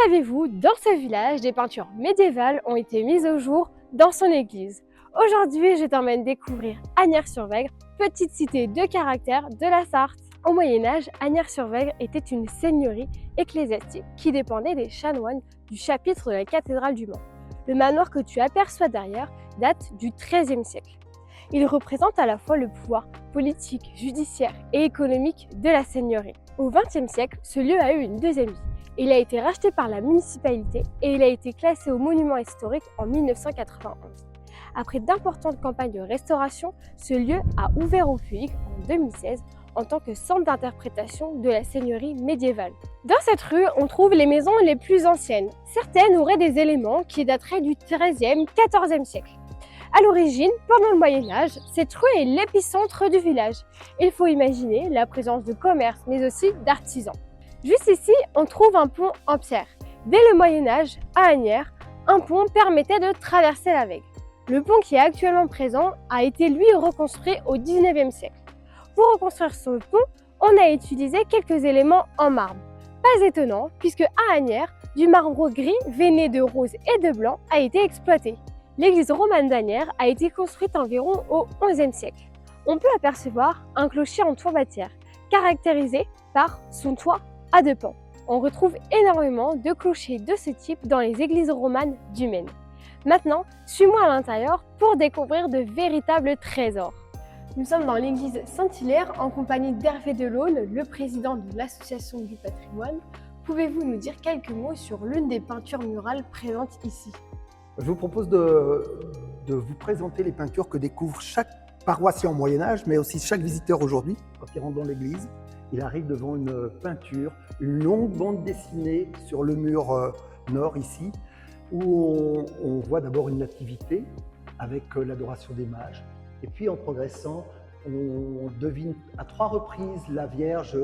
savez-vous, dans ce village, des peintures médiévales ont été mises au jour dans son église. Aujourd'hui, je t'emmène découvrir Asnières-sur-Vègre, petite cité de caractère de la Sarthe. Au Moyen-Âge, Asnières-sur-Vègre était une seigneurie ecclésiastique qui dépendait des chanoines du chapitre de la cathédrale du Mans. Le manoir que tu aperçois derrière date du XIIIe siècle. Il représente à la fois le pouvoir politique, judiciaire et économique de la seigneurie. Au XXe siècle, ce lieu a eu une deuxième vie. Il a été racheté par la municipalité et il a été classé au monument historique en 1991. Après d'importantes campagnes de restauration, ce lieu a ouvert au public en 2016 en tant que centre d'interprétation de la seigneurie médiévale. Dans cette rue, on trouve les maisons les plus anciennes. Certaines auraient des éléments qui dateraient du XIIIe, XIVe siècle. À l'origine, pendant le Moyen-Âge, cette rue est l'épicentre du village. Il faut imaginer la présence de commerces, mais aussi d'artisans. Juste ici, on trouve un pont en pierre. Dès le Moyen-Âge, à Asnières, un pont permettait de traverser la Vègre. Le pont qui est actuellement présent a été lui reconstruit au XIXe siècle. Pour reconstruire ce pont, on a utilisé quelques éléments en marbre. Pas étonnant, puisque à Asnières, du marbre gris veiné de rose et de blanc a été exploité. L'église romane d'Asnières a été construite environ au XIe siècle. On peut apercevoir un clocher en tour bâtière, caractérisé par son toit à deux pans. On retrouve énormément de clochers de ce type dans les églises romanes du Maine. Maintenant, suis-moi à l'intérieur pour découvrir de véritables trésors. Nous sommes dans l'église Saint-Hilaire en compagnie d'Hervé Delaune, le président de l'association du patrimoine. Pouvez-vous nous dire quelques mots sur l'une des peintures murales présentes ici? Je vous propose de vous présenter les peintures que découvre chaque paroissien au Moyen-Âge, mais aussi chaque visiteur aujourd'hui. Quand il rentre dans l'église, il arrive devant une peinture, une longue bande dessinée sur le mur nord ici, où on voit d'abord une nativité avec l'adoration des mages. Et puis en progressant, on devine à 3 reprises la Vierge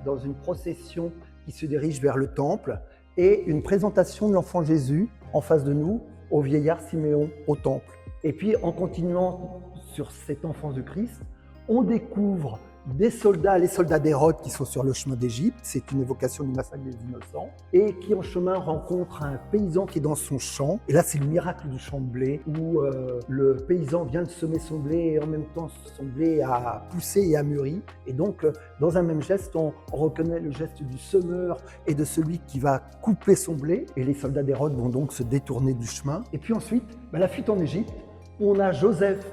dans une procession qui se dirige vers le temple et une présentation de l'enfant Jésus en face de nous, au vieillard Siméon au temple. Et puis en continuant sur cette enfance du Christ, on découvre des soldats, les soldats d'Hérode qui sont sur le chemin d'Égypte, c'est une évocation du massacre des innocents, et qui en chemin rencontrent un paysan qui est dans son champ. Et là c'est le miracle du champ de blé, où le paysan vient de semer son blé et en même temps son blé a poussé et a mûri. Et donc dans un même geste, on reconnaît le geste du semeur et de celui qui va couper son blé. Et les soldats d'Hérode vont donc se détourner du chemin. Et puis ensuite, la fuite en Égypte, où on a Joseph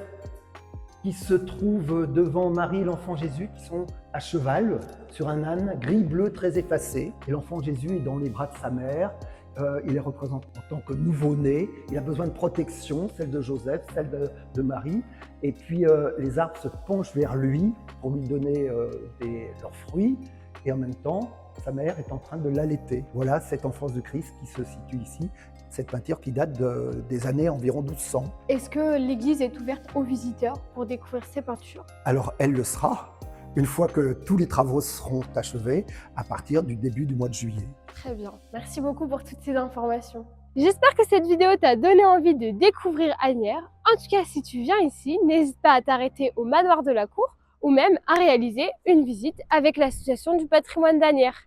qui se trouve devant Marie et l'enfant Jésus qui sont à cheval sur un âne gris-bleu très effacé. Et l'enfant Jésus est dans les bras de sa mère. Il est représenté en tant que nouveau-né. Il a besoin de protection, celle de Joseph, celle de Marie. Et puis les arbres se penchent vers lui pour lui donner leurs fruits. Et en même temps, sa mère est en train de l'allaiter. Voilà cette enfance de Christ qui se situe ici. Cette peinture qui date des années environ 1200. Est-ce que l'église est ouverte aux visiteurs pour découvrir ces peintures? Alors elle le sera, une fois que tous les travaux seront achevés, à partir du début du mois de juillet. Très bien, merci beaucoup pour toutes ces informations. J'espère que cette vidéo t'a donné envie de découvrir Asnières. En tout cas, si tu viens ici, n'hésite pas à t'arrêter au manoir de la cour ou même à réaliser une visite avec l'association du patrimoine d'Asnières.